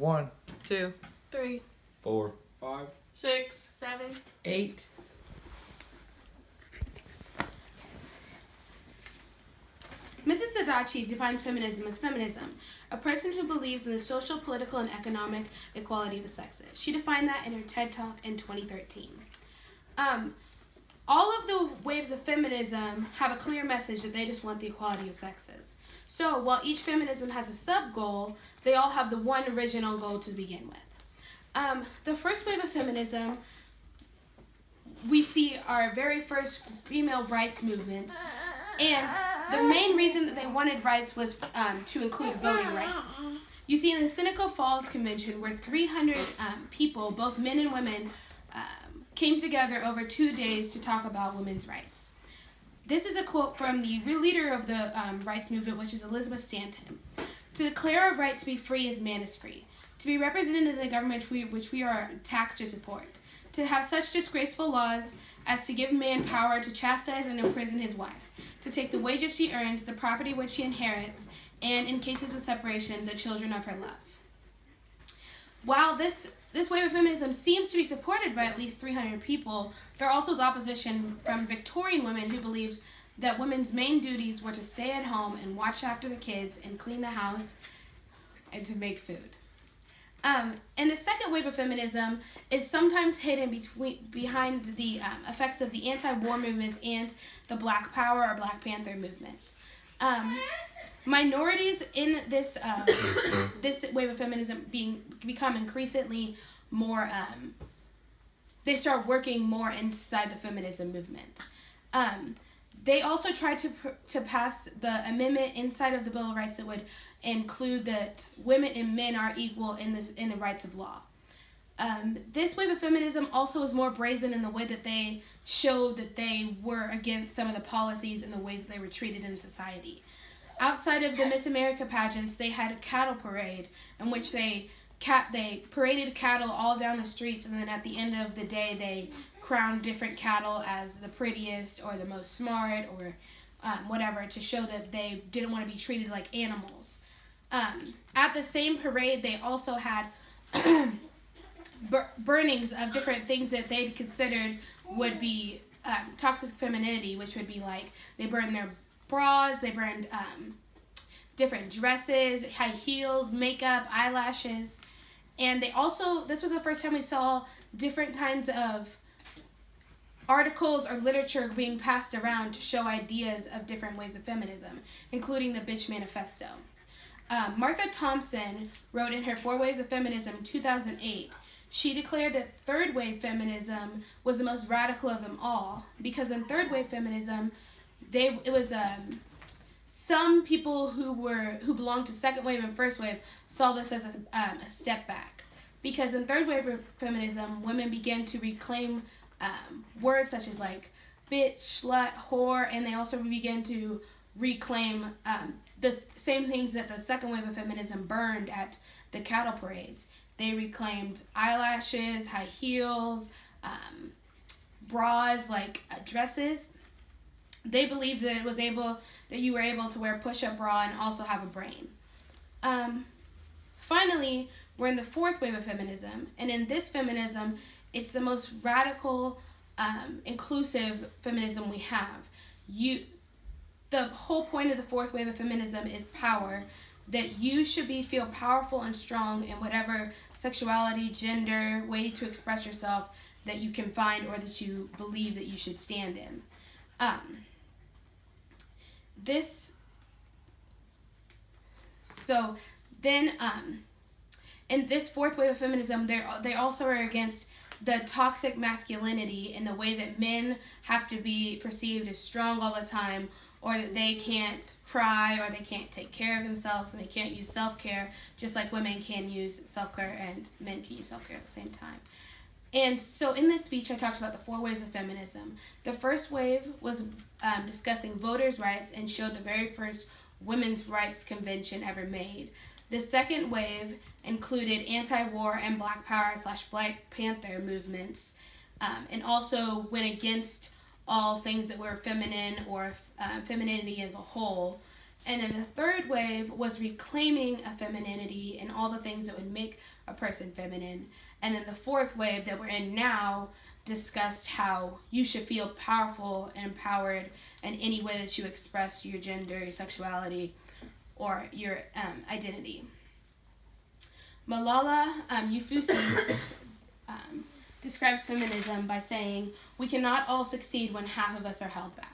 1, 2, 3, 4, 5, 6, 7, 8. Mrs. Adachi defines feminism as feminism, a person who believes in the social, political, and economic equality of the sexes. She defined that in her TED Talk in 2013. All of the waves of feminism have a clear message that they just want the equality of sexes. So while each feminism has a sub-goal, they all have the one original goal to begin with. The first wave of feminism we see our very first female rights movements, and the main reason that they wanted rights was to include voting rights. You see, in the Seneca Falls Convention, where 300 people, both men and women, came together over 2 days to talk about women's rights. This is a quote from the leader of the rights movement, which is Elizabeth Stanton. "To declare our right to be free as man is free. To be represented in the government which we are taxed to support. To have such disgraceful laws as to give man power to chastise and imprison his wife. To take the wages she earns, the property which she inherits, and, in cases of separation, the children of her love." While this wave of feminism seems to be supported by at least 300 people, there also is opposition from Victorian women who believed that women's main duties were to stay at home and watch after the kids and clean the house and to make food. And the second wave of feminism is sometimes hidden behind the effects of the anti-war movements and the Black Power or Black Panther movement. Minorities in this this wave of feminism become increasingly more. They start working more inside the feminism movement. They also tried to pass the amendment inside of the Bill of Rights that would include that women and men are equal in the rights of law. This wave of feminism also is more brazen in the way that they showed that they were against some of the policies and the ways that they were treated in society. Outside of the Miss America pageants, they had a cattle parade in which they paraded cattle all down the streets, and then at the end of the day they crowned different cattle as the prettiest or the most smart or whatever, to show that they didn't want to be treated like animals. At the same parade, they also had burnings of different things that they considered would be toxic femininity, which would be like they burned their bras, they burned different dresses, high heels, makeup, eyelashes, and they also, this was the first time we saw different kinds of articles or literature being passed around to show ideas of different ways of feminism, including the Bitch Manifesto. Martha Thompson wrote in her 4 Ways of Feminism in 2008, she declared that third wave feminism was the most radical of them all, because in third wave feminism, it was some people who belonged to second wave and first wave saw this as a step back, because in third wave feminism, women began to reclaim words such as like bitch, slut, whore, and they also began to reclaim the same things that the second wave of feminism burned at the cattle parades. They reclaimed eyelashes, high heels, bras, like dresses. They believed that you were able to wear a push-up bra and also have a brain. Finally, we're in the fourth wave of feminism, and in this feminism, it's the most radical, inclusive feminism we have. The whole point of the fourth wave of feminism is power, that you should feel powerful and strong in whatever sexuality, gender, way to express yourself that you can find or that you believe that you should stand in. In this fourth wave of feminism, they also are against the toxic masculinity in the way that men have to be perceived as strong all the time, or that they can't cry, or they can't take care of themselves, and they can't use self-care, just like women can use self-care and men can use self-care at the same time. And so in this speech, I talked about the 4 ways of feminism. The first wave was discussing voters' rights and showed the very first women's rights convention ever made. The second wave included anti-war and Black Power / Black Panther movements, and also went against all things that were feminine or femininity as a whole. And then the third wave was reclaiming a femininity and all the things that would make a person feminine. And then the fourth wave that we're in now discussed how you should feel powerful and empowered in any way that you express your gender, your sexuality, or your identity. Malala Yousafzai describes feminism by saying, "We cannot all succeed when half of us are held back."